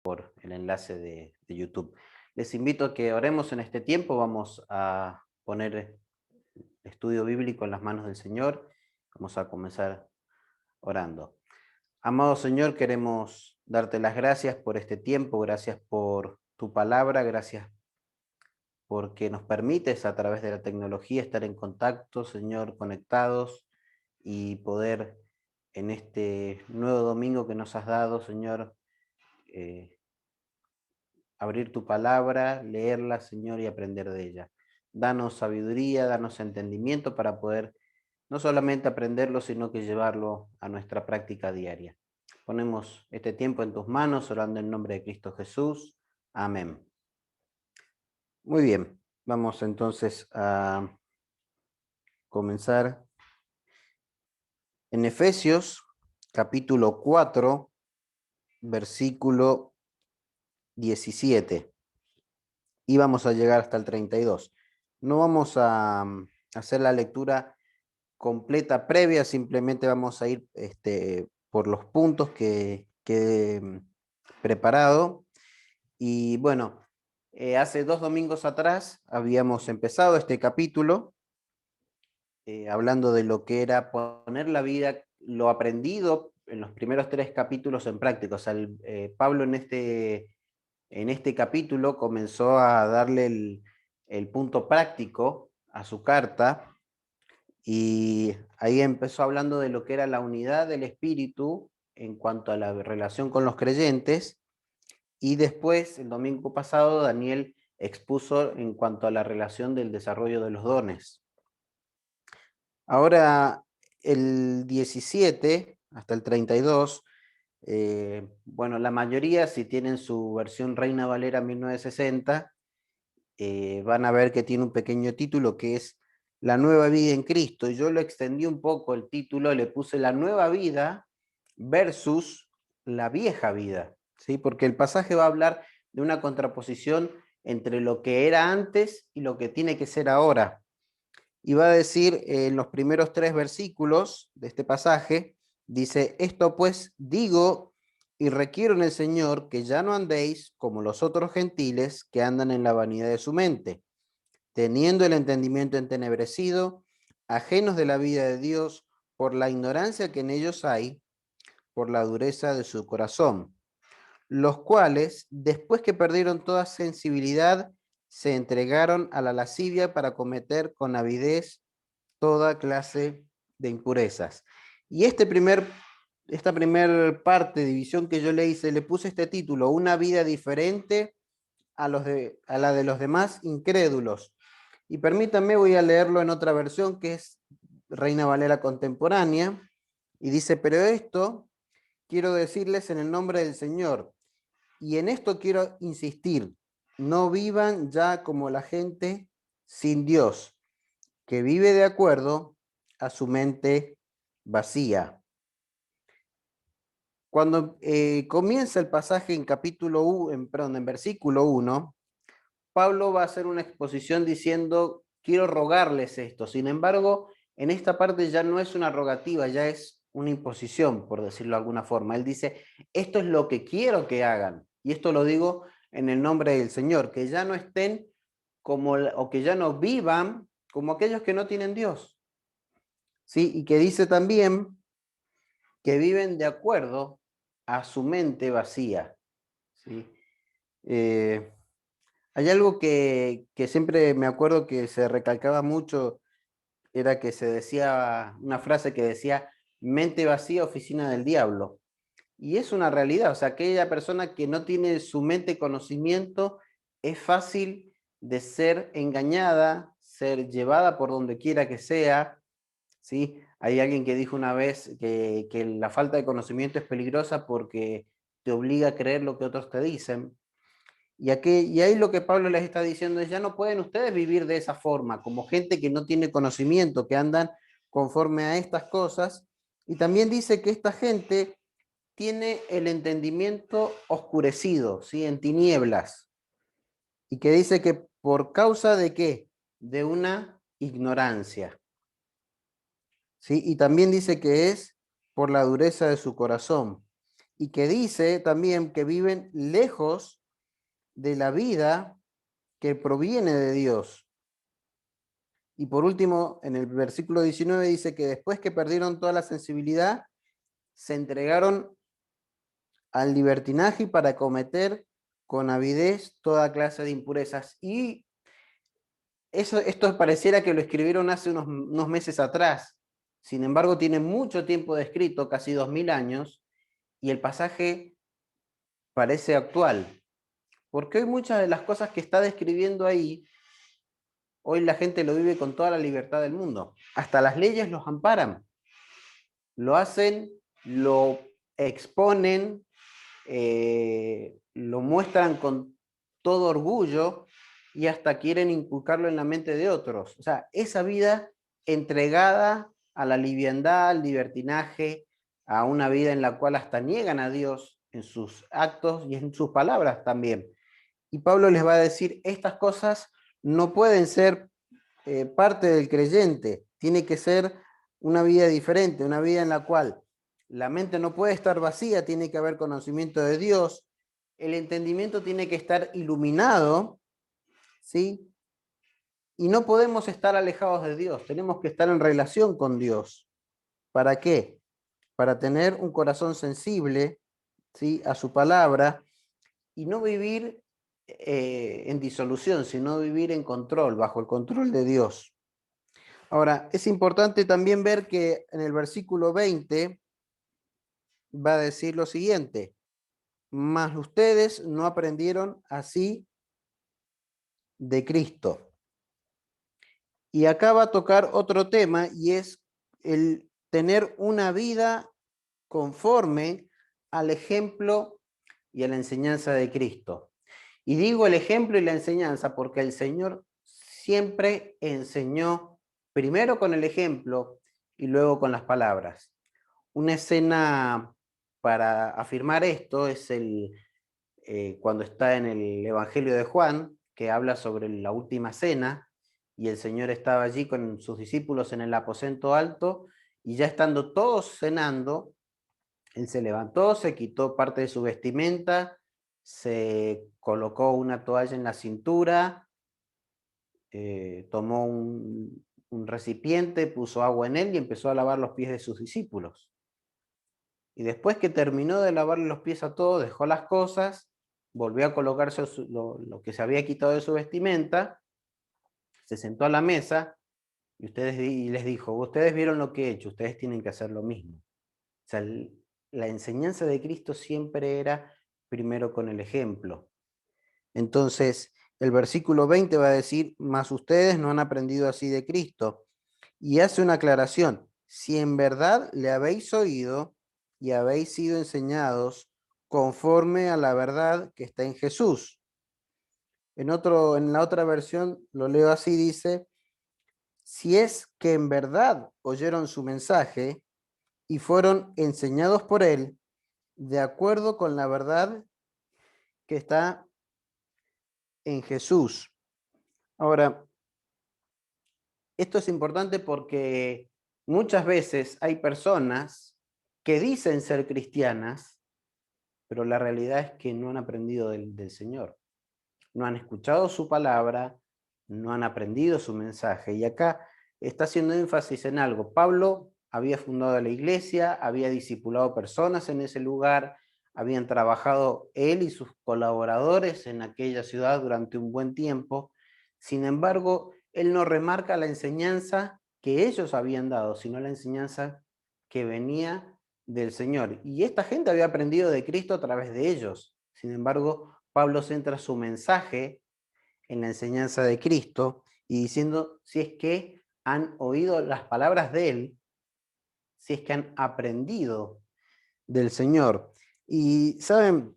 por el enlace de YouTube. Les invito a que oremos en este tiempo. Vamos a poner el estudio bíblico en las manos del Señor. Vamos a comenzar orando. Amado Señor, queremos darte las gracias por este tiempo, gracias por tu palabra, gracias porque nos permites a través de la tecnología estar en contacto, Señor, conectados y poder en este nuevo domingo que nos has dado, Señor, eh, abrir tu palabra, leerla, Señor, y aprender de ella. Danos sabiduría, danos entendimiento para poder no solamente aprenderlo, sino que llevarlo a nuestra práctica diaria. Ponemos este tiempo en tus manos, orando en nombre de Cristo Jesús. Amén. Muy bien, vamos entonces a comenzar en Efesios, capítulo 4, versículo 17. Y vamos a llegar hasta el 32. No vamos a hacer la lectura completa previa, simplemente vamos a ir por los puntos que he preparado. Y bueno, hace 2 domingos atrás habíamos empezado este capítulo hablando de lo que era poner la vida, lo aprendido en los primeros 3 capítulos en práctica. O sea, Pablo en este capítulo comenzó a darle el punto práctico a su carta y ahí empezó hablando de lo que era la unidad del espíritu en cuanto a la relación con los creyentes, y después, el domingo pasado, Daniel expuso en cuanto a la relación del desarrollo de los dones. Ahora, el 17 hasta el 32, bueno, la mayoría, si tienen su versión Reina Valera 1960, van a ver que tiene un pequeño título que es La nueva vida en Cristo. Y yo lo extendí un poco el título, le puse la nueva vida versus la vieja vida, ¿sí? Porque el pasaje va a hablar de una contraposición entre lo que era antes y lo que tiene que ser ahora. Y va a decir en los primeros 3 versículos de este pasaje, dice: esto pues digo y requiero en el Señor que ya no andéis como los otros gentiles que andan en la vanidad de su mente, teniendo el entendimiento entenebrecido, ajenos de la vida de Dios por la ignorancia que en ellos hay, por la dureza de su corazón, los cuales, después que perdieron toda sensibilidad, se entregaron a la lascivia para cometer con avidez toda clase de impurezas. Y esta primer parte, división que yo le hice, le puse este título: una vida diferente a la de los demás incrédulos. Y permítanme, voy a leerlo en otra versión que es Reina Valera contemporánea, y dice: pero esto quiero decirles en el nombre del Señor, y en esto quiero insistir: no vivan ya como la gente sin Dios, que vive de acuerdo a su mente vacía. Cuando comienza el pasaje en en versículo 1, Pablo va a hacer una exposición diciendo: quiero rogarles esto. Sin embargo, en esta parte ya no es una rogativa, ya es una imposición, por decirlo de alguna forma. Él dice: esto es lo que quiero que hagan, y esto lo digo en el nombre del Señor, que ya no estén o que ya no vivan como aquellos que no tienen Dios, ¿sí? Y que dice también que viven de acuerdo a su mente vacía, ¿sí? Eh, Hay algo que siempre me acuerdo que se recalcaba mucho, era que se decía, una frase que decía: mente vacía, oficina del diablo. Y es una realidad. O sea, aquella persona que no tiene su mente conocimiento, es fácil de ser engañada, ser llevada por donde quiera que sea, ¿sí? Hay alguien que dijo una vez que la falta de conocimiento es peligrosa porque te obliga a creer lo que otros te dicen. Y ahí lo que Pablo les está diciendo es: ya no pueden ustedes vivir de esa forma, como gente que no tiene conocimiento, que andan conforme a estas cosas. Y también dice que esta gente tiene el entendimiento oscurecido, ¿sí? En tinieblas. Y que dice que por causa de qué? De una ignorancia, ¿sí? Y también dice que es por la dureza de su corazón. y que dice también que viven lejos de la vida que proviene de Dios. Y por último, en el versículo 19 dice que después que perdieron toda la sensibilidad, se entregaron al libertinaje para cometer con avidez toda clase de impurezas. Y esto pareciera que lo escribieron hace unos meses atrás. Sin embargo, tiene mucho tiempo de escrito, casi 2000 años, y el pasaje parece actual. Porque hoy muchas de las cosas que está describiendo ahí, hoy la gente lo vive con toda la libertad del mundo. Hasta las leyes los amparan. Lo hacen, lo exponen, lo muestran con todo orgullo y hasta quieren inculcarlo en la mente de otros. O sea, esa vida entregada a la liviandad, al libertinaje, a una vida en la cual hasta niegan a Dios en sus actos y en sus palabras también. Y Pablo les va a decir, estas cosas no pueden ser parte del creyente, tiene que ser una vida diferente, una vida en la cual la mente no puede estar vacía, tiene que haber conocimiento de Dios, el entendimiento tiene que estar iluminado, ¿sí? Y no podemos estar alejados de Dios, tenemos que estar en relación con Dios. ¿Para qué? Para tener un corazón sensible, ¿sí?, a su palabra y no vivir en disolución, sino vivir en control, bajo el control de Dios. Ahora, es importante también ver que en el versículo 20 va a decir lo siguiente: mas ustedes no aprendieron así de Cristo. Y acá va a tocar otro tema, y es el tener una vida conforme al ejemplo y a la enseñanza de Cristo. Y digo el ejemplo y la enseñanza porque el Señor siempre enseñó primero con el ejemplo y luego con las palabras. Una escena para afirmar esto es cuando está en el Evangelio de Juan, que habla sobre la última cena, y el Señor estaba allí con sus discípulos en el aposento alto, y ya estando todos cenando, él se levantó, se quitó parte de su vestimenta, se colocó una toalla en la cintura, tomó un recipiente, puso agua en él y empezó a lavar los pies de sus discípulos. Y después que terminó de lavarle los pies a todos, dejó las cosas, volvió a colocarse lo que se había quitado de su vestimenta, se sentó a la mesa y les dijo, ustedes vieron lo que he hecho, ustedes tienen que hacer lo mismo. O sea, la enseñanza de Cristo siempre era primero con el ejemplo. Entonces, el versículo 20 va a decir, mas ustedes no han aprendido así de Cristo. Y hace una aclaración, si en verdad le habéis oído y habéis sido enseñados conforme a la verdad que está en Jesús. En la otra versión lo leo así, dice, si es que en verdad oyeron su mensaje y fueron enseñados por él, de acuerdo con la verdad que está en Jesús. Ahora, esto es importante porque muchas veces hay personas que dicen ser cristianas, pero la realidad es que no han aprendido del Señor. No han escuchado su palabra, no han aprendido su mensaje. Y acá está haciendo énfasis en algo. Pablo había fundado la iglesia, había discipulado personas en ese lugar, habían trabajado él y sus colaboradores en aquella ciudad durante un buen tiempo. Sin embargo, él no remarca la enseñanza que ellos habían dado, sino la enseñanza que venía del Señor. Y esta gente había aprendido de Cristo a través de ellos. Sin embargo, Pablo centra su mensaje en la enseñanza de Cristo y diciendo si es que han oído las palabras de él, si es que han aprendido del Señor. Y, ¿saben?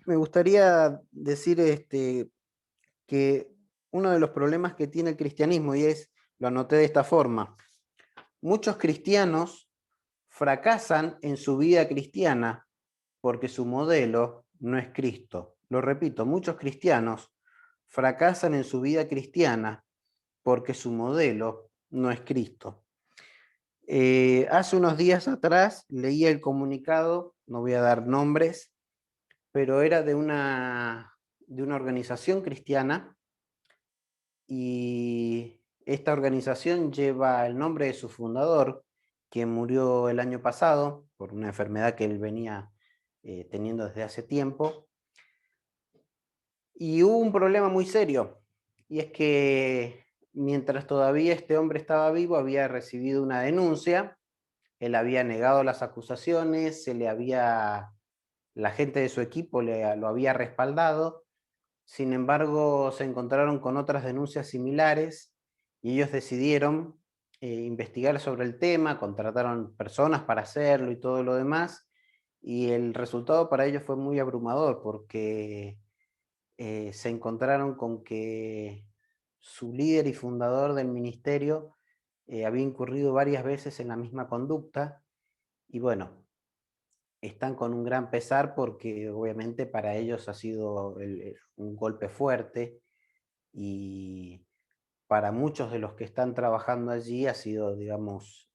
Me gustaría decir que uno de los problemas que tiene el cristianismo, y lo anoté de esta forma, muchos cristianos fracasan en su vida cristiana porque su modelo no es Cristo. Lo repito, muchos cristianos fracasan en su vida cristiana porque su modelo no es Cristo. Hace unos días atrás leía el comunicado no voy a dar nombres, pero era de una organización cristiana, y esta organización lleva el nombre de su fundador, quien murió el año pasado por una enfermedad que él venía teniendo desde hace tiempo. Y hubo un problema muy serio, y es que mientras todavía este hombre estaba vivo, había recibido una denuncia. Él había negado las acusaciones, la gente de su equipo lo había respaldado. Sin embargo, se encontraron con otras denuncias similares y ellos decidieron investigar sobre el tema, contrataron personas para hacerlo y todo lo demás, y el resultado para ellos fue muy abrumador, porque se encontraron con que su líder y fundador del ministerio había incurrido varias veces en la misma conducta. Y bueno, están con un gran pesar porque obviamente para ellos ha sido un golpe fuerte, y para muchos de los que están trabajando allí ha sido, digamos,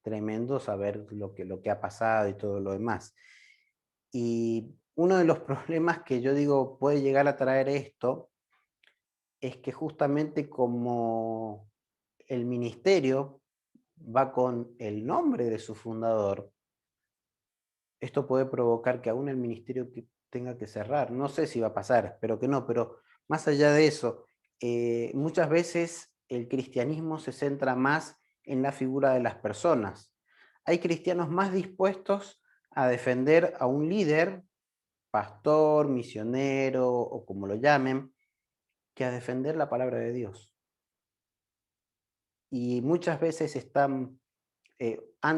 tremendo saber lo que ha pasado y todo lo demás. Y uno de los problemas que yo digo puede llegar a traer esto es que justamente como el ministerio va con el nombre de su fundador, esto puede provocar que aún el ministerio tenga que cerrar. No sé si va a pasar, espero que no, pero más allá de eso, muchas veces el cristianismo se centra más en la figura de las personas. Hay cristianos más dispuestos a defender a un líder, pastor, misionero o como lo llamen, que a defender la palabra de Dios. Y muchas veces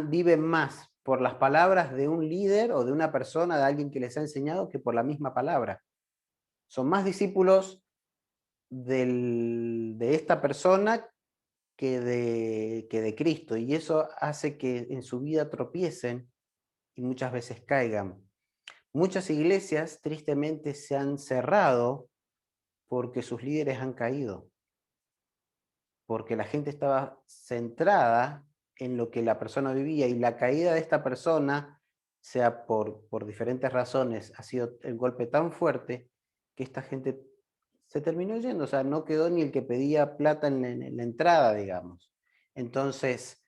viven más por las palabras de un líder o de una persona, de alguien que les ha enseñado, que por la misma palabra. Son más discípulos de esta persona que de Cristo, y eso hace que en su vida tropiecen y muchas veces caigan. Muchas iglesias tristemente se han cerrado porque sus líderes han caído, porque la gente estaba centrada en lo que la persona vivía, y la caída de esta persona, sea por diferentes razones, ha sido el golpe tan fuerte que esta gente se terminó yendo. O sea, no quedó ni el que pedía plata en la entrada, digamos. Entonces,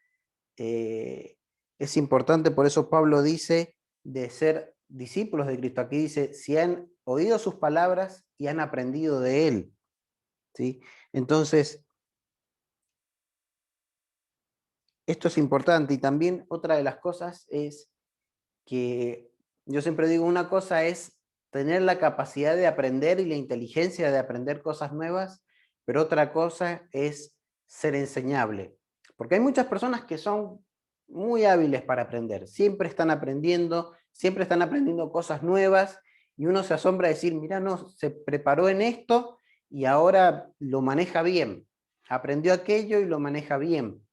es importante, por eso Pablo dice, de ser discípulos de Cristo. Aquí dice, si han oído sus palabras y han aprendido de él, ¿sí? Entonces, esto es importante. Y también otra de las cosas es que yo siempre digo, una cosa es tener la capacidad de aprender y la inteligencia de aprender cosas nuevas, pero otra cosa es ser enseñable. Porque hay muchas personas que son muy hábiles para aprender, siempre están aprendiendo cosas nuevas, y uno se asombra de decir, mira, no, se preparó en esto y ahora lo maneja bien, aprendió aquello y lo maneja bien.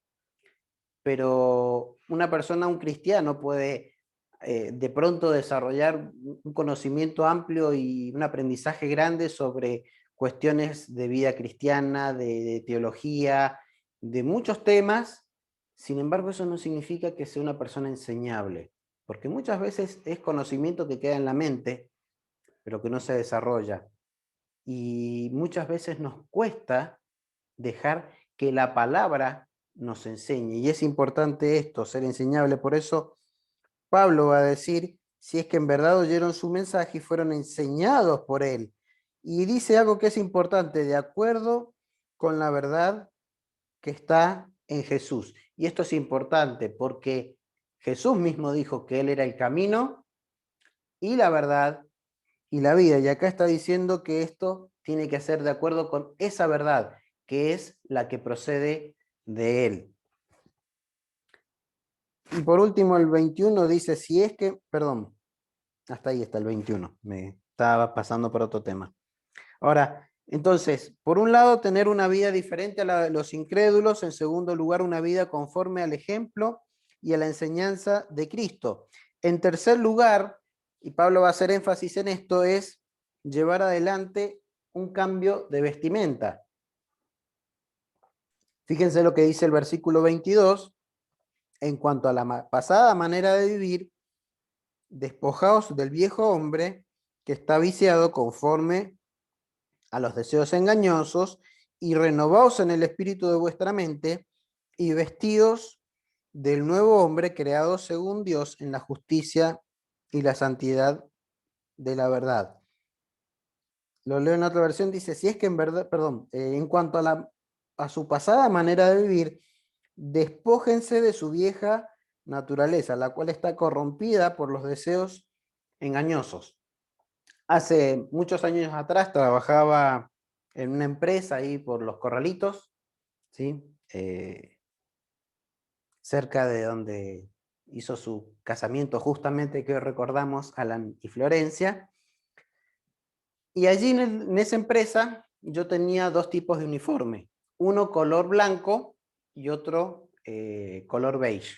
Pero una persona, un cristiano, puede de pronto desarrollar un conocimiento amplio y un aprendizaje grande sobre cuestiones de vida cristiana, de teología, de muchos temas. Sin embargo, eso no significa que sea una persona enseñable, porque muchas veces es conocimiento que queda en la mente, pero que no se desarrolla. Y muchas veces nos cuesta dejar que la palabra nos enseñe. Y es importante esto, ser enseñable. Por eso Pablo va a decir, si es que en verdad oyeron su mensaje y fueron enseñados por él. Y dice algo que es importante, de acuerdo con la verdad que está en Jesús. Y esto es importante porque Jesús mismo dijo que él era el camino y la verdad y la vida. Y acá está diciendo que esto tiene que ser de acuerdo con esa verdad, que es la que procede de él. Y por último, el 21 dice, si es que, perdón, hasta ahí está el 21, me estaba pasando por otro tema. Ahora, entonces, por un lado, tener una vida diferente a la de los incrédulos; en segundo lugar, una vida conforme al ejemplo y a la enseñanza de Cristo; en tercer lugar, y Pablo va a hacer énfasis en esto, es llevar adelante un cambio de vestimenta. Fíjense lo que dice el versículo 22, en cuanto a la pasada manera de vivir, despojaos del viejo hombre que está viciado conforme a los deseos engañosos, y renovaos en el espíritu de vuestra mente, y vestíos del nuevo hombre creado según Dios en la justicia y la santidad de la verdad. Lo leo en otra versión, dice, si es que en verdad, perdón, en cuanto a su pasada manera de vivir, despójense de su vieja naturaleza, la cual está corrompida por los deseos engañosos. Hace muchos años atrás trabajaba en una empresa ahí por Los Corralitos, ¿sí? Cerca de donde hizo su casamiento justamente que hoy recordamos, Alan y Florencia. Y allí en esa empresa yo tenía dos tipos de uniforme, uno color blanco y otro color beige.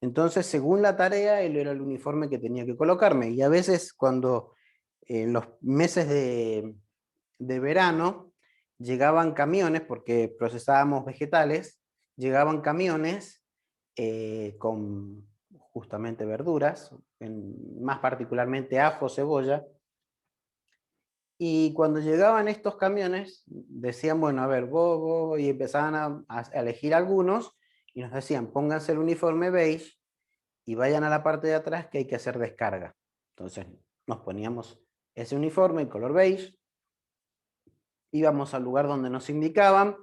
Entonces, según la tarea, él era el uniforme que tenía que colocarme. Y a veces cuando en los meses de verano llegaban camiones, porque procesábamos vegetales, llegaban camiones con justamente verduras, más particularmente ajo, cebolla, y cuando llegaban estos camiones, decían, bueno, a ver, vos, y empezaban a elegir algunos, y nos decían, pónganse el uniforme beige, y vayan a la parte de atrás que hay que hacer descarga. Entonces nos poníamos ese uniforme, el color beige, íbamos al lugar donde nos indicaban,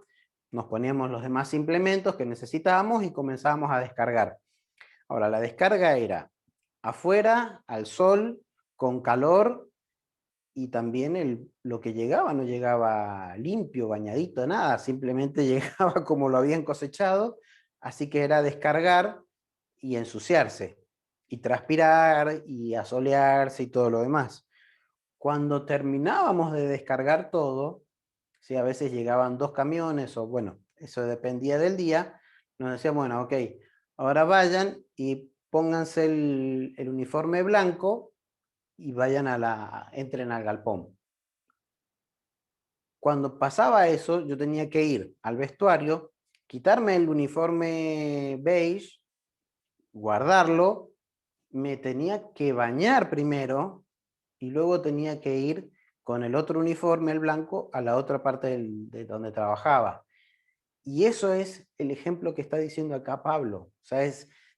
nos poníamos los demás implementos que necesitábamos y comenzábamos a descargar. Ahora, la descarga era afuera, al sol, con calor, y también lo que llegaba no llegaba limpio, bañadito, nada, simplemente llegaba como lo habían cosechado, así que era descargar y ensuciarse, y transpirar, y asolearse y todo lo demás. Cuando terminábamos de descargar todo, ¿sí? A veces llegaban dos camiones, o bueno, eso dependía del día, nos decían, bueno, ok, ahora vayan y pónganse el uniforme blanco y vayan entren al galpón. Cuando pasaba eso, yo tenía que ir al vestuario, quitarme el uniforme beige, guardarlo, me tenía que bañar primero y luego tenía que ir con el otro uniforme, el blanco, a la otra parte de donde trabajaba. Y eso es el ejemplo que está diciendo acá Pablo. O sea,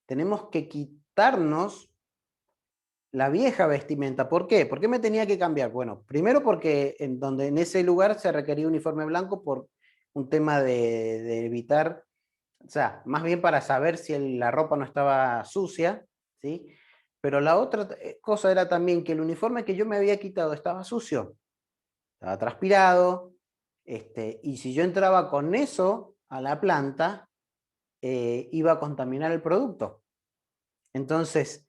tenemos que quitarnos la vieja vestimenta. ¿Por qué? ¿Por qué me tenía que cambiar? Bueno, primero porque en ese lugar se requería uniforme blanco por un tema de evitar, o sea, más bien para saber si la ropa no estaba sucia, ¿sí? Pero la otra cosa era también que el uniforme que yo me había quitado estaba sucio, estaba transpirado, y si yo entraba con eso a la planta, iba a contaminar el producto. Entonces,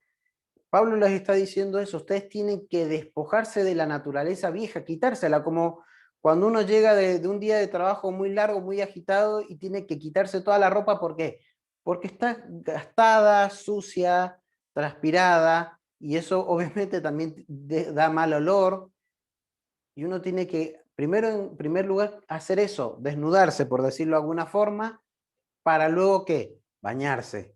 Pablo les está diciendo eso, ustedes tienen que despojarse de la naturaleza vieja, quitársela, como cuando uno llega de un día de trabajo muy largo, muy agitado, y tiene que quitarse toda la ropa, ¿por qué? Porque está gastada, sucia, transpirada, y eso obviamente también da mal olor, y uno tiene que, primero, en primer lugar, hacer eso, desnudarse, por decirlo de alguna forma, para luego, ¿qué? Bañarse,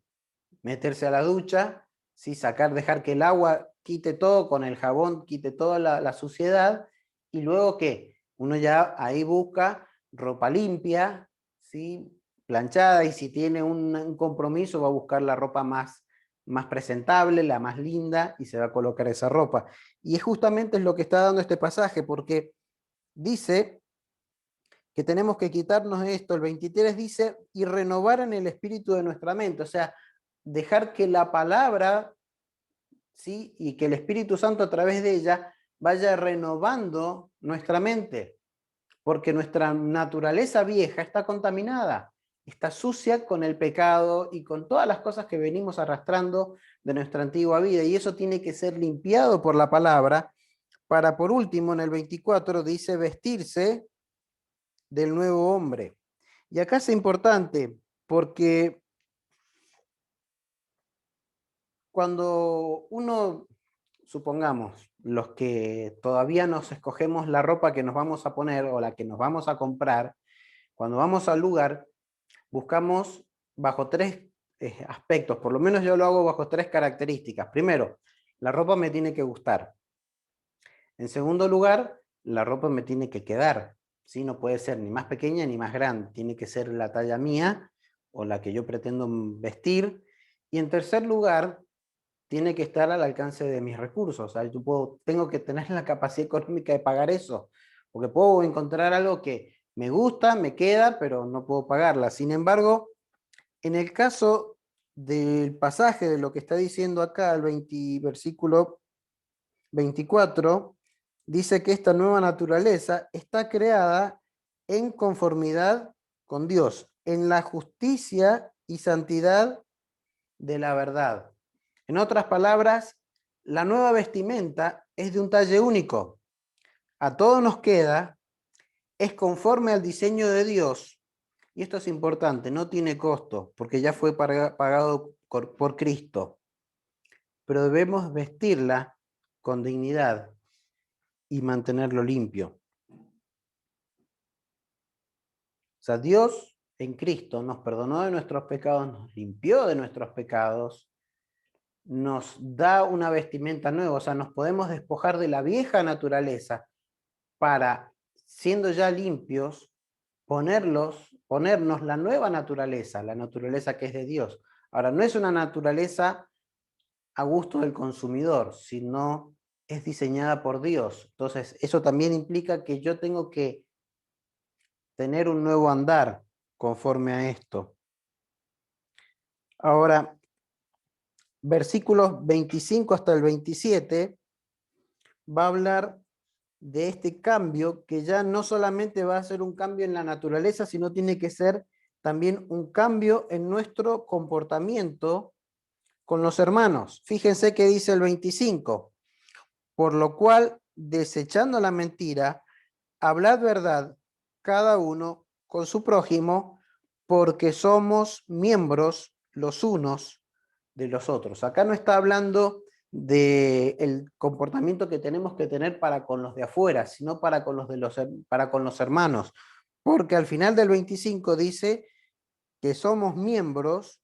meterse a la ducha, ¿sí? Dejar que el agua quite todo, con el jabón quite toda la suciedad, y luego ¿qué? Uno ya ahí busca ropa limpia, ¿sí? Planchada, y si tiene un compromiso va a buscar la ropa más presentable, la más linda, y se va a colocar esa ropa. Y es justamente lo que está dando este pasaje, porque dice que tenemos que quitarnos esto. El 23 dice, y renovar en el espíritu de nuestra mente, o sea, dejar que la palabra, ¿sí? Y que el Espíritu Santo a través de ella vaya renovando nuestra mente, porque nuestra naturaleza vieja está contaminada, está sucia con el pecado y con todas las cosas que venimos arrastrando de nuestra antigua vida, y eso tiene que ser limpiado por la palabra, para por último en el 24 dice vestirse del nuevo hombre. Y acá es importante porque cuando uno, supongamos, los que todavía nos escogemos la ropa que nos vamos a poner o la que nos vamos a comprar, cuando vamos al lugar, buscamos bajo tres aspectos, por lo menos yo lo hago bajo tres características. Primero, la ropa me tiene que gustar. En segundo lugar, la ropa me tiene que quedar, ¿sí? No puede ser ni más pequeña ni más grande, tiene que ser la talla mía o la que yo pretendo vestir. Y en tercer lugar, tiene que estar al alcance de mis recursos. O sea, tengo que tener la capacidad económica de pagar eso, porque puedo encontrar algo que me gusta, me queda, pero no puedo pagarla. Sin embargo, en el caso del pasaje de lo que está diciendo acá, versículo 24, dice que esta nueva naturaleza está creada en conformidad con Dios, en la justicia y santidad de la verdad. En otras palabras, la nueva vestimenta es de un talle único. A todos nos queda, es conforme al diseño de Dios, y esto es importante, no tiene costo, porque ya fue pagado por Cristo, pero debemos vestirla con dignidad y mantenerlo limpio. O sea, Dios en Cristo nos perdonó de nuestros pecados, nos limpió de nuestros pecados, nos da una vestimenta nueva, o sea, nos podemos despojar de la vieja naturaleza para, siendo ya limpios, ponernos la nueva naturaleza, la naturaleza que es de Dios. Ahora, no es una naturaleza a gusto del consumidor, sino es diseñada por Dios. Entonces, eso también implica que yo tengo que tener un nuevo andar conforme a esto. Ahora, versículos 25 hasta el 27 va a hablar de este cambio que ya no solamente va a ser un cambio en la naturaleza, sino tiene que ser también un cambio en nuestro comportamiento con los hermanos. Fíjense que dice el 25, por lo cual, desechando la mentira, hablad verdad cada uno con su prójimo, porque somos miembros los unos de los otros. Acá no está hablando del comportamiento que tenemos que tener para con los de afuera, sino para con los hermanos. Porque al final del 25 dice que somos miembros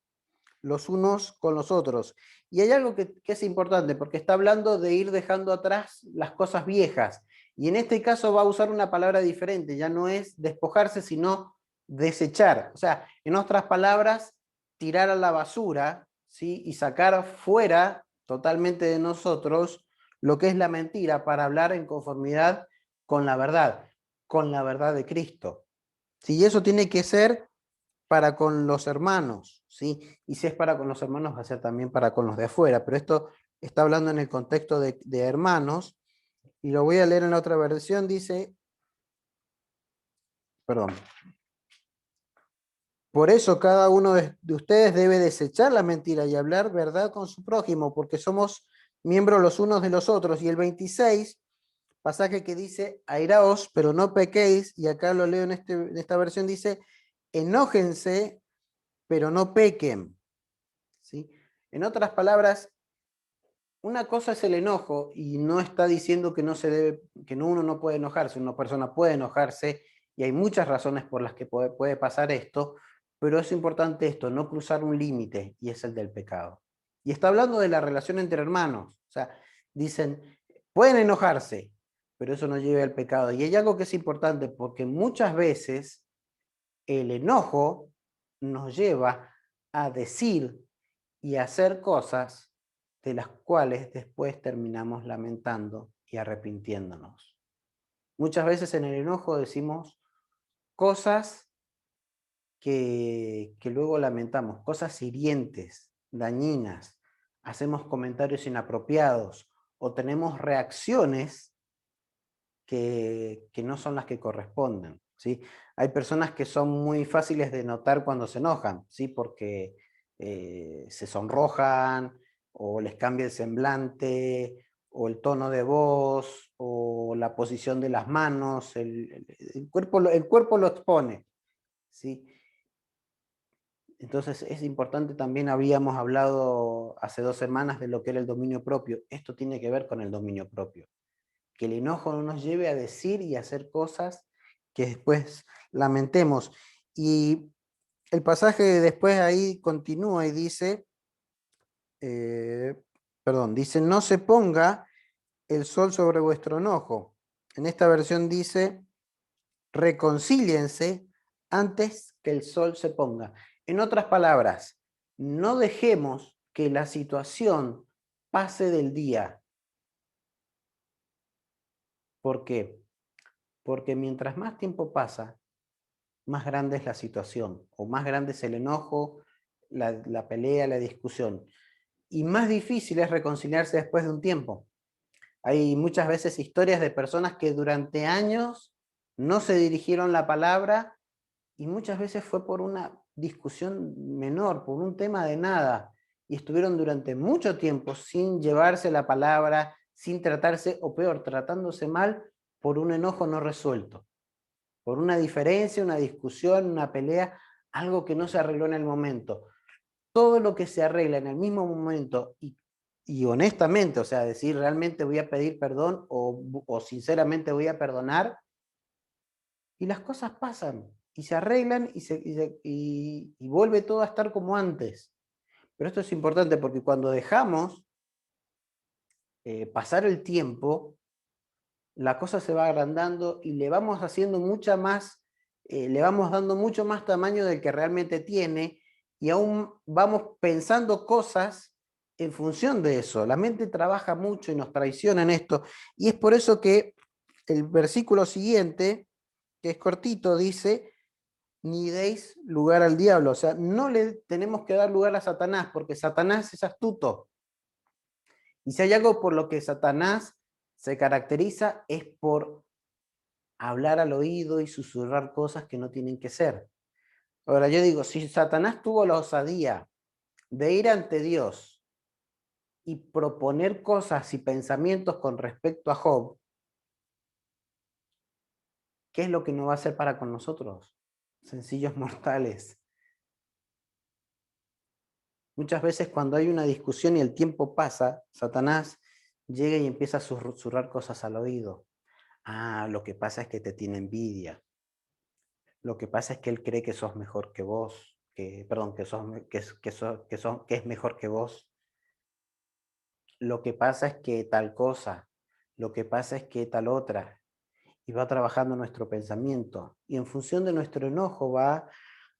los unos con los otros. Y hay algo que es importante, porque está hablando de ir dejando atrás las cosas viejas. Y en este caso va a usar una palabra diferente, ya no es despojarse, sino desechar. O sea, en otras palabras, tirar a la basura, ¿sí? Y sacar fuera totalmente de nosotros lo que es la mentira para hablar en conformidad con la verdad de Cristo. ¿Sí? Y eso tiene que ser para con los hermanos, ¿sí? Y si es para con los hermanos, va a ser también para con los de afuera, pero esto está hablando en el contexto de hermanos, y lo voy a leer en la otra versión, dice, perdón, por eso cada uno de ustedes debe desechar la mentira y hablar verdad con su prójimo, porque somos miembros los unos de los otros. Y el 26, pasaje que dice, airaos, pero no pequéis, y acá lo leo en esta versión, dice, enójense, pero no pequen. ¿Sí? En otras palabras, una cosa es el enojo y no está diciendo que no se debe, que uno no puede enojarse, una persona puede enojarse y hay muchas razones por las que puede pasar esto, pero es importante esto, no cruzar un límite y es el del pecado. Y está hablando de la relación entre hermanos, o sea, dicen, pueden enojarse, pero eso no lleva al pecado. Y hay algo que es importante porque muchas veces el enojo nos lleva a decir y hacer cosas de las cuales después terminamos lamentando y arrepintiéndonos. Muchas veces en el enojo decimos cosas que luego lamentamos, cosas hirientes, dañinas, hacemos comentarios inapropiados o tenemos reacciones que no son las que corresponden, ¿sí? Hay personas que son muy fáciles de notar cuando se enojan, ¿sí? Porque se sonrojan, o les cambia el semblante, o el tono de voz, o la posición de las manos, el cuerpo lo expone, ¿sí? Entonces es importante, también habíamos hablado hace 2 semanas de lo que era el dominio propio. Esto tiene que ver con el dominio propio. Que el enojo no nos lleve a decir y a hacer cosas que después lamentemos. Y el pasaje después ahí continúa y dice, perdón, dice, no se ponga el sol sobre vuestro enojo. En esta versión dice, reconcíliense antes que el sol se ponga. En otras palabras, no dejemos que la situación pase del día. ¿Por qué? Porque mientras más tiempo pasa, más grande es la situación, o más grande es el enojo, la pelea, la discusión. Y más difícil es reconciliarse después de un tiempo. Hay muchas veces historias de personas que durante años no se dirigieron la palabra y muchas veces fue por una discusión menor, por un tema de nada, y estuvieron durante mucho tiempo sin llevarse la palabra, sin tratarse, o peor, tratándose mal por un enojo no resuelto, por una diferencia, una discusión, una pelea, algo que no se arregló en el momento. Todo lo que se arregla en el mismo momento y honestamente, o sea, decir realmente voy a pedir perdón o sinceramente voy a perdonar, y las cosas pasan y se arreglan y vuelve todo a estar como antes. Pero esto es importante porque cuando dejamos pasar el tiempo, la cosa se va agrandando y le vamos haciendo mucha más, le vamos dando mucho más tamaño del que realmente tiene, y aún vamos pensando cosas en función de eso. La mente trabaja mucho y nos traiciona en esto, y es por eso que el versículo siguiente, que es cortito, dice, ni deis lugar al diablo. O sea, no le tenemos que dar lugar a Satanás, porque Satanás es astuto. Y si hay algo por lo que Satanás se caracteriza, es por hablar al oído y susurrar cosas que no tienen que ser. Ahora yo digo, si Satanás tuvo la osadía de ir ante Dios y proponer cosas y pensamientos con respecto a Job, ¿qué es lo que no va a hacer para con nosotros? Sencillos mortales. Muchas veces cuando hay una discusión y el tiempo pasa, Satanás llega y empieza a susurrar cosas al oído. Ah, lo que pasa es que te tiene envidia. Lo que pasa es que él cree que sos mejor que vos, perdón, que es mejor que vos. Lo que pasa es que tal cosa, lo que pasa es que tal otra. Y va trabajando nuestro pensamiento. Y en función de nuestro enojo va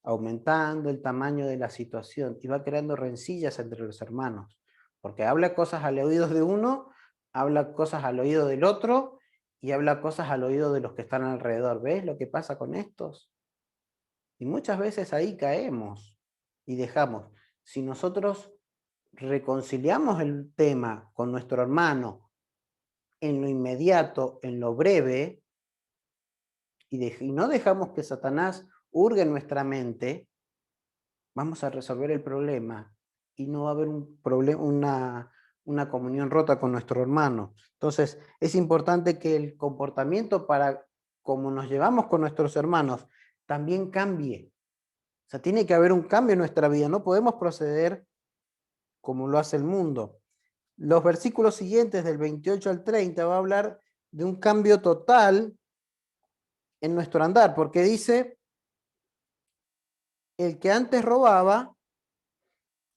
aumentando el tamaño de la situación y va creando rencillas entre los hermanos. Porque habla cosas al oído de uno, habla cosas al oído del otro y habla cosas al oído de los que están alrededor. ¿Ves lo que pasa con estos? Y muchas veces ahí caemos y dejamos. Si nosotros reconciliamos el tema con nuestro hermano en lo inmediato, en lo breve, y no dejamos que Satanás hurgue en nuestra mente, vamos a resolver el problema y no va a haber una comunión rota con nuestro hermano. Entonces, es importante que el comportamiento para cómo nos llevamos con nuestros hermanos también cambie. O sea, tiene que haber un cambio en nuestra vida. No podemos proceder como lo hace el mundo. Los versículos siguientes, del 28 al 30, va a hablar de un cambio total en nuestro andar, porque dice, el que antes robaba,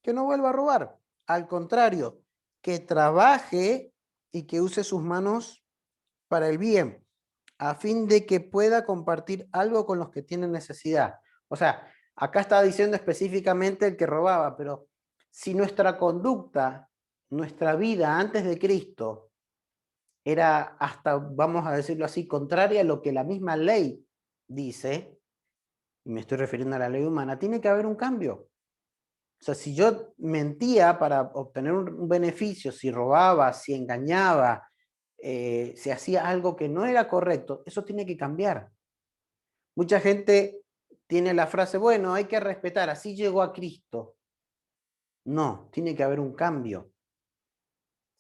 que no vuelva a robar. Al contrario, que trabaje y que use sus manos para el bien, a fin de que pueda compartir algo con los que tienen necesidad. O sea, acá está diciendo específicamente el que robaba, pero si nuestra conducta, nuestra vida antes de Cristo era hasta, vamos a decirlo así, contraria a lo que la misma ley dice, y me estoy refiriendo a la ley humana, tiene que haber un cambio. O sea, si yo mentía para obtener un beneficio, si robaba, si engañaba, si hacía algo que no era correcto, eso tiene que cambiar. Mucha gente tiene la frase, bueno, hay que respetar, así llegó a Cristo. No, tiene que haber un cambio.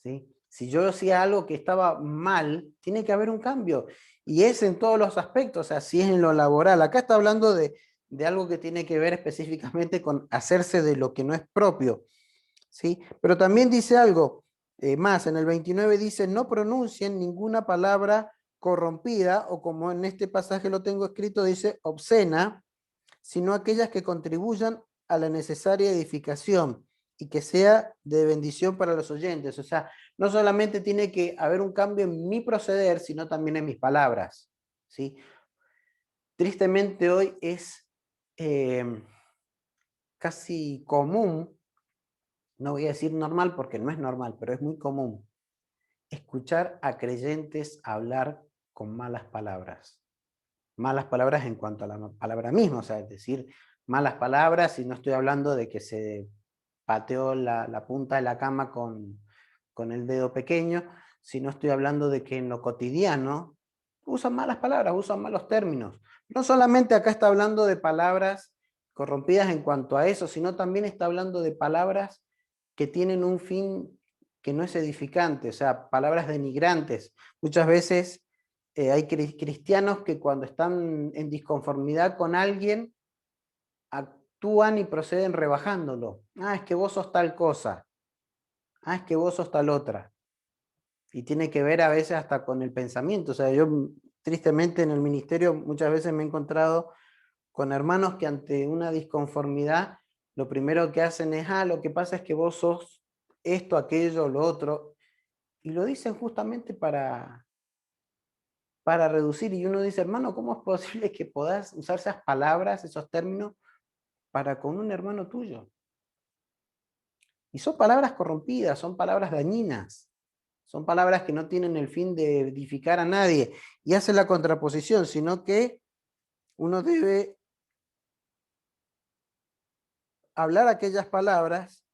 ¿Sí? Si yo hacía algo que estaba mal, tiene que haber un cambio. Y es en todos los aspectos, o sea, si es en lo laboral. Acá está hablando de algo que tiene que ver específicamente con hacerse de lo que no es propio. ¿Sí? Pero también dice algo más, en el 29 dice, no pronuncien ninguna palabra corrompida, o como en este pasaje lo tengo escrito, dice obscena, sino aquellas que contribuyan a la necesaria edificación, y que sea de bendición para los oyentes. O sea, no solamente tiene que haber un cambio en mi proceder, sino también en mis palabras, ¿sí? Tristemente hoy es casi común, no voy a decir normal porque no es normal, pero es muy común, escuchar a creyentes hablar con malas palabras. Malas palabras en cuanto a la palabra misma, o sea, es decir, malas palabras, y no estoy hablando de que se pateó la punta de la cama con el dedo pequeño, sino estoy hablando de que en lo cotidiano usan malas palabras, usan malos términos. No solamente acá está hablando de palabras corrompidas en cuanto a eso, sino también está hablando de palabras que tienen un fin que no es edificante, o sea, palabras denigrantes. Muchas veces hay cristianos que cuando están en disconformidad con alguien, actúan y proceden rebajándolo. Ah, es que vos sos tal cosa. Ah, es que vos sos tal otra. Y tiene que ver a veces hasta con el pensamiento. O sea, yo tristemente en el ministerio muchas veces me he encontrado con hermanos que ante una disconformidad, lo primero que hacen es, lo que pasa es que vos sos esto, aquello, lo otro. Y lo dicen justamente para reducir. Y uno dice, hermano, ¿cómo es posible que puedas usar esas palabras, esos términos, para con un hermano tuyo? Y son palabras corrompidas, son palabras dañinas, son palabras que no tienen el fin de edificar a nadie. Y hace la contraposición, sino que uno debe hablar aquellas palabras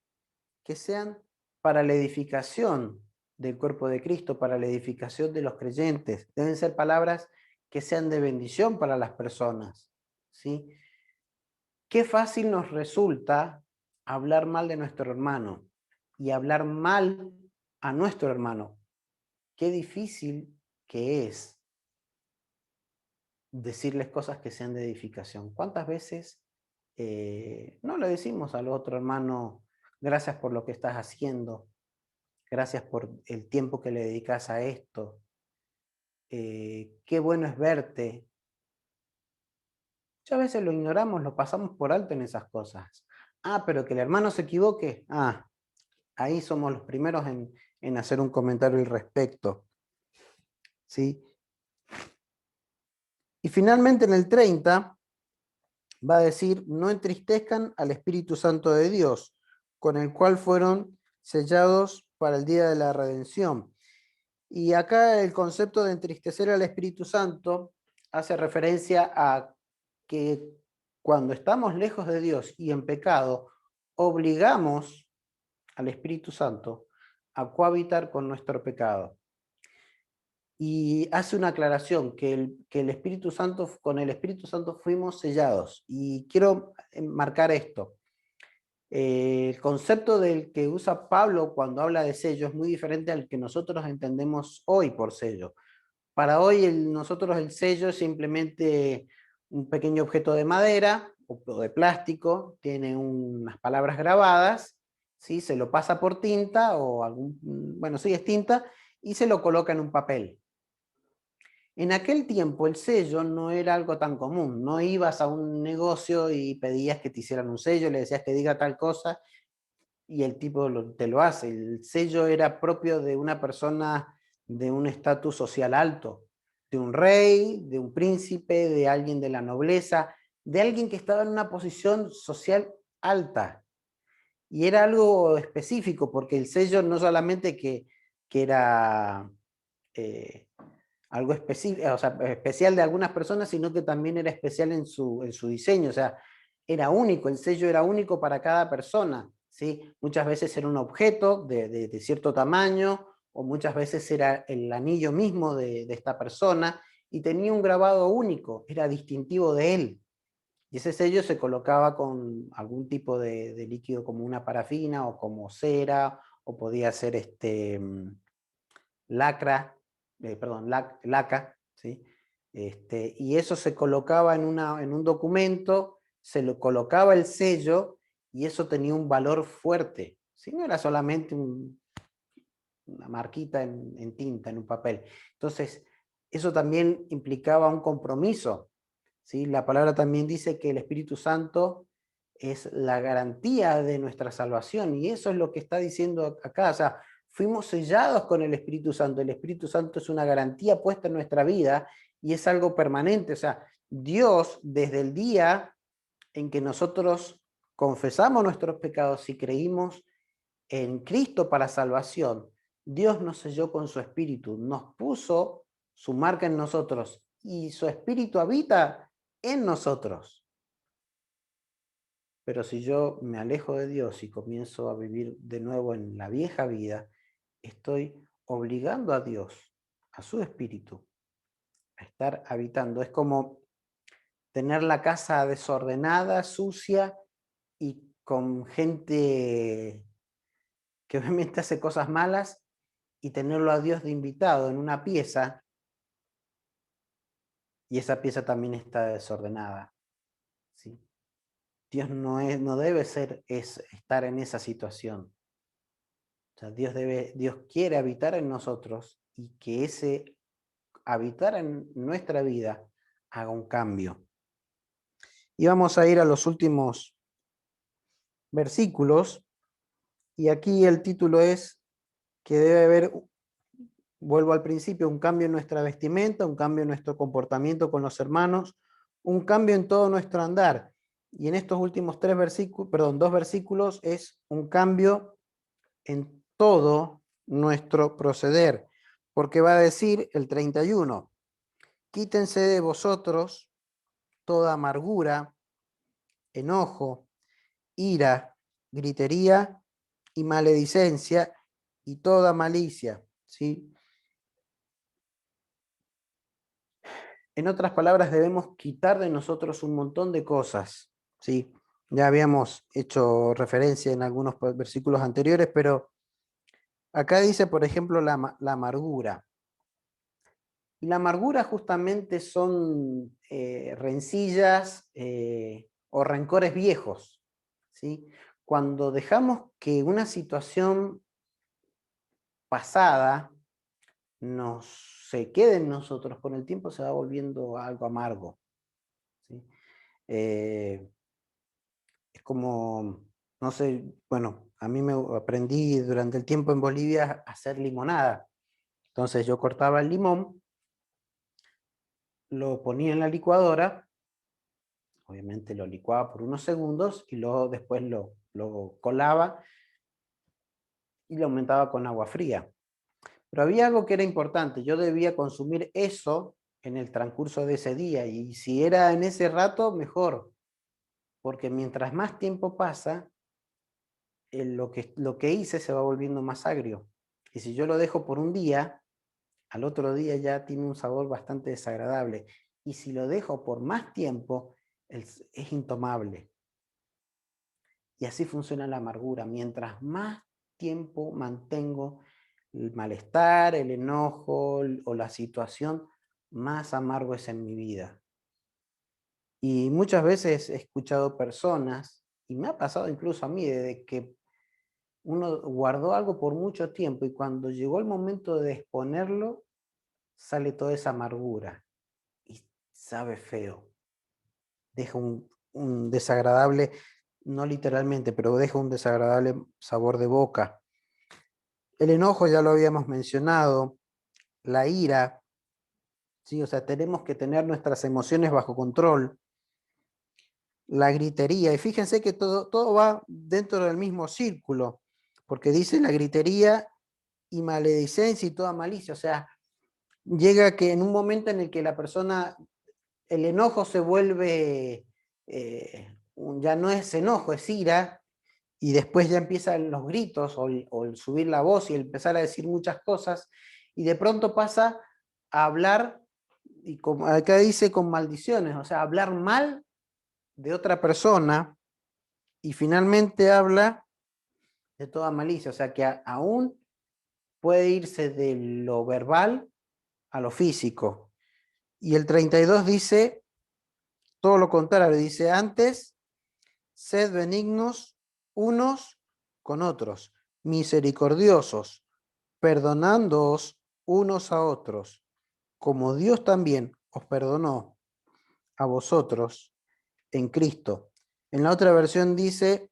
que sean para la edificación del cuerpo de Cristo, para la edificación de los creyentes. Deben ser palabras que sean de bendición para las personas, ¿sí? Qué fácil nos resulta hablar mal de nuestro hermano y hablar mal a nuestro hermano. Qué difícil que es decirles cosas que sean de edificación. ¿Cuántas veces no le decimos al otro hermano, gracias por lo que estás haciendo, gracias por el tiempo que le dedicas a esto, qué bueno es verte? Muchas veces lo ignoramos, lo pasamos por alto en esas cosas. Pero que el hermano se equivoque, ahí somos los primeros en hacer un comentario al respecto, ¿sí? Y finalmente en el 30 va a decir, no entristezcan al Espíritu Santo de Dios, con el cual fueron sellados para el día de la redención. Y acá el concepto de entristecer al Espíritu Santo hace referencia a que cuando estamos lejos de Dios y en pecado, obligamos al Espíritu Santo a cohabitar con nuestro pecado. Y hace una aclaración, que el Espíritu Santo, con el Espíritu Santo fuimos sellados. Y quiero marcar esto. El concepto del que usa Pablo cuando habla de sello es muy diferente al que nosotros entendemos hoy por sello. Para hoy nosotros el sello es simplemente un pequeño objeto de madera o de plástico, tiene unas palabras grabadas, ¿sí? Se lo pasa por tinta o bueno, sí es tinta, y se lo coloca en un papel. En aquel tiempo el sello no era algo tan común, no ibas a un negocio y pedías que te hicieran un sello, le decías que diga tal cosa y el tipo te lo hace. El sello era propio de una persona de un estatus social alto, de un rey, de un príncipe, de alguien de la nobleza, de alguien que estaba en una posición social alta. Y era algo específico, porque el sello no solamente que era algo específico, o sea, especial de algunas personas, sino que también era especial en su diseño, o sea, era único, el sello era único para cada persona, ¿sí? Muchas veces era un objeto de cierto tamaño, o muchas veces era el anillo mismo de esta persona, y tenía un grabado único, era distintivo de él. Y ese sello se colocaba con algún tipo de líquido como una parafina o como cera, o podía ser lacra, laca, ¿sí? Y eso se colocaba en un documento, se lo colocaba el sello y eso tenía un valor fuerte, ¿sí? No era solamente una marquita en tinta, en un papel. Entonces, eso también implicaba un compromiso, ¿sí? La palabra también dice que el Espíritu Santo es la garantía de nuestra salvación, y eso es lo que está diciendo acá. O sea, fuimos sellados con el Espíritu Santo. El Espíritu Santo es una garantía puesta en nuestra vida y es algo permanente. O sea, Dios, desde el día en que nosotros confesamos nuestros pecados y creímos en Cristo para salvación, Dios nos selló con su Espíritu, nos puso su marca en nosotros y su Espíritu habita en nosotros. Pero si yo me alejo de Dios y comienzo a vivir de nuevo en la vieja vida, estoy obligando a Dios, a su Espíritu, a estar habitando. Es como tener la casa desordenada, sucia y con gente que obviamente hace cosas malas, y tenerlo a Dios de invitado en una pieza, y esa pieza también está desordenada, ¿sí? Dios no debe estar en esa situación. O sea, Dios quiere habitar en nosotros, y que ese habitar en nuestra vida haga un cambio. Y vamos a ir a los últimos versículos, y aquí el título es que debe haber, vuelvo al principio, un cambio en nuestra vestimenta, un cambio en nuestro comportamiento con los hermanos, un cambio en todo nuestro andar. Y en estos últimos dos versículos es un cambio en todo nuestro proceder, porque va a decir el 31, quítense de vosotros toda amargura, enojo, ira, gritería y maledicencia y toda malicia, ¿sí? En otras palabras, debemos quitar de nosotros un montón de cosas, ¿sí? Ya habíamos hecho referencia en algunos versículos anteriores, pero acá dice, por ejemplo, la amargura. Y la amargura justamente son rencillas o rencores viejos, ¿sí? Cuando dejamos que una situación pasada se quede en nosotros, con el tiempo se va volviendo algo amargo, ¿sí? Es como, no sé, bueno, a mí me aprendí durante el tiempo en Bolivia a hacer limonada. Entonces yo cortaba el limón, lo ponía en la licuadora, obviamente lo licuaba por unos segundos y luego después lo colaba y lo aumentaba con agua fría. Pero había algo que era importante: yo debía consumir eso en el transcurso de ese día, y si era en ese rato, mejor, porque mientras más tiempo pasa, lo que hice se va volviendo más agrio. Y si yo lo dejo por un día, al otro día ya tiene un sabor bastante desagradable. Y si lo dejo por más tiempo, es intomable. Y así funciona la amargura. Mientras más tiempo mantengo el malestar, el enojo o la situación, más amargo es en mi vida. Y muchas veces he escuchado personas, y me ha pasado incluso a mí, de que uno guardó algo por mucho tiempo y cuando llegó el momento de exponerlo, sale toda esa amargura y sabe feo. Deja un desagradable, no literalmente, pero deja un desagradable sabor de boca. El enojo ya lo habíamos mencionado, la ira, ¿sí? O sea, tenemos que tener nuestras emociones bajo control, la gritería, y fíjense que todo va dentro del mismo círculo, porque dice la gritería y maledicencia y toda malicia. O sea, llega que en un momento en el que la persona, el enojo se vuelve, ya no es enojo, es ira, y después ya empiezan los gritos o el subir la voz y el empezar a decir muchas cosas, y de pronto pasa a hablar, y como acá dice, con maldiciones, o sea, hablar mal de otra persona, y finalmente habla de toda malicia. O sea, que aún puede irse de lo verbal a lo físico. Y el 32 dice todo lo contrario, dice: antes, sed benignos unos con otros, misericordiosos, perdonándoos unos a otros, como Dios también os perdonó a vosotros en Cristo. En la otra versión dice,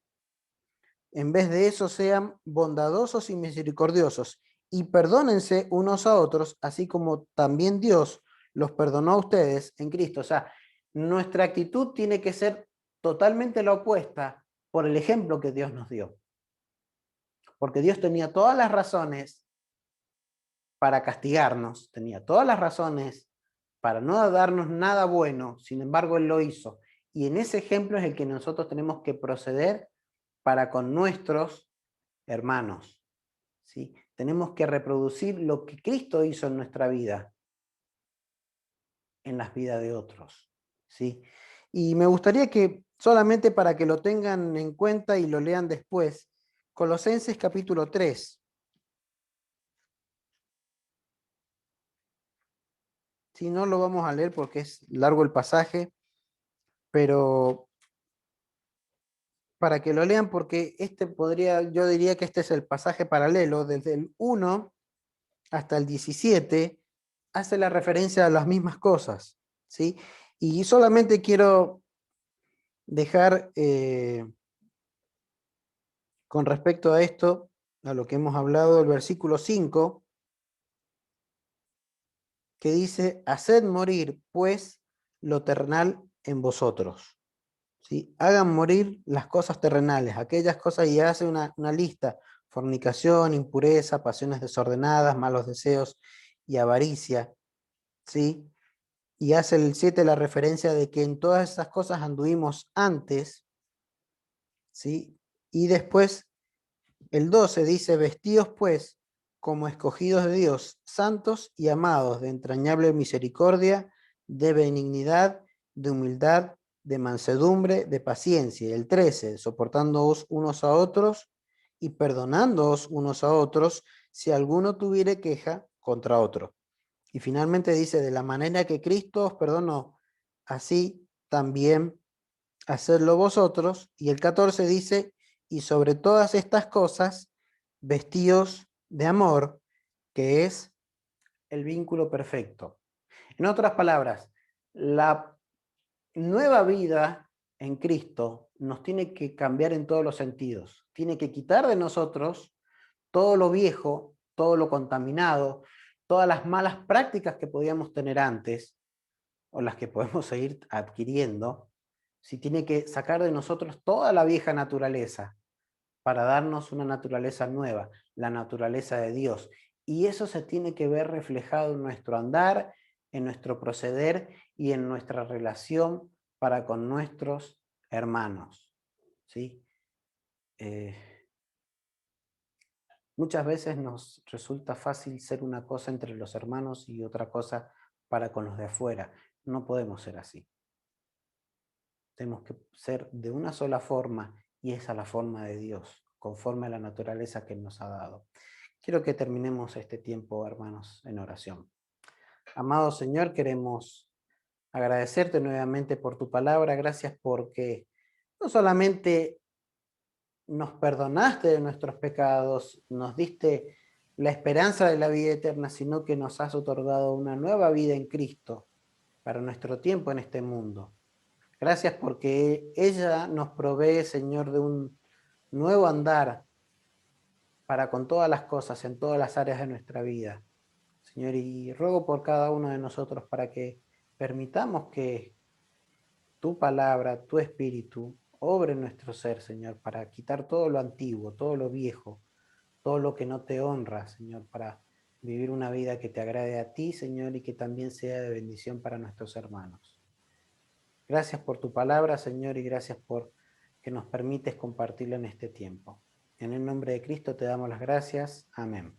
en vez de eso sean bondadosos y misericordiosos, y perdónense unos a otros, así como también Dios los perdonó a ustedes en Cristo. O sea, nuestra actitud tiene que ser totalmente la opuesta por el ejemplo que Dios nos dio. Porque Dios tenía todas las razones para castigarnos, tenía todas las razones para no darnos nada bueno, sin embargo Él lo hizo. Y en ese ejemplo es el que nosotros tenemos que proceder para con nuestros hermanos. ¿Sí? Tenemos que reproducir lo que Cristo hizo en nuestra vida, en las vidas de otros. ¿Sí? Y me gustaría que, solamente para que lo tengan en cuenta y lo lean después, Colosenses capítulo 3. Si no lo vamos a leer porque es largo el pasaje, pero para que lo lean, porque yo diría que este es el pasaje paralelo, desde el 1 hasta el 17, hace la referencia a las mismas cosas, ¿sí? Y solamente quiero dejar, con respecto a esto, a lo que hemos hablado, el versículo 5, que dice, haced morir, pues, lo terrenal en vosotros. ¿Sí? Hagan morir las cosas terrenales, aquellas cosas, y hace una lista: fornicación, impureza, pasiones desordenadas, malos deseos y avaricia, ¿sí? Y hace el 7 la referencia de que en todas esas cosas anduvimos antes, ¿sí? Y después el 12 dice, vestíos pues como escogidos de Dios, santos y amados, de entrañable misericordia, de benignidad, de humildad, de mansedumbre, de paciencia. Y el 13, soportándoos unos a otros y perdonándoos unos a otros, si alguno tuviere queja contra otro. Y finalmente dice, de la manera que Cristo os perdonó, así también hacedlo vosotros. Y el 14 dice, y sobre todas estas cosas, vestíos de amor, que es el vínculo perfecto. En otras palabras, la nueva vida en Cristo nos tiene que cambiar en todos los sentidos. Tiene que quitar de nosotros todo lo viejo, todo lo contaminado, todas las malas prácticas que podíamos tener antes, o las que podemos seguir adquiriendo. Si tiene que sacar de nosotros toda la vieja naturaleza para darnos una naturaleza nueva, la naturaleza de Dios. Y eso se tiene que ver reflejado en nuestro andar, en nuestro proceder y en nuestra relación para con nuestros hermanos. ¿Sí? Muchas veces nos resulta fácil ser una cosa entre los hermanos y otra cosa para con los de afuera. No podemos ser así. Tenemos que ser de una sola forma, y esa es la forma de Dios, conforme a la naturaleza que Él nos ha dado. Quiero que terminemos este tiempo, hermanos, en oración. Amado Señor, queremos agradecerte nuevamente por tu palabra. Gracias porque no solamente nos perdonaste de nuestros pecados, nos diste la esperanza de la vida eterna, sino que nos has otorgado una nueva vida en Cristo para nuestro tiempo en este mundo. Gracias porque ella nos provee, Señor, de un nuevo andar para con todas las cosas, en todas las áreas de nuestra vida. Señor, y ruego por cada uno de nosotros para que permitamos que tu palabra, tu espíritu, obre en nuestro ser, Señor, para quitar todo lo antiguo, todo lo viejo, todo lo que no te honra, Señor, para vivir una vida que te agrade a ti, Señor, y que también sea de bendición para nuestros hermanos. Gracias por tu palabra, Señor, y gracias por que nos permites compartirla en este tiempo. En el nombre de Cristo te damos las gracias. Amén.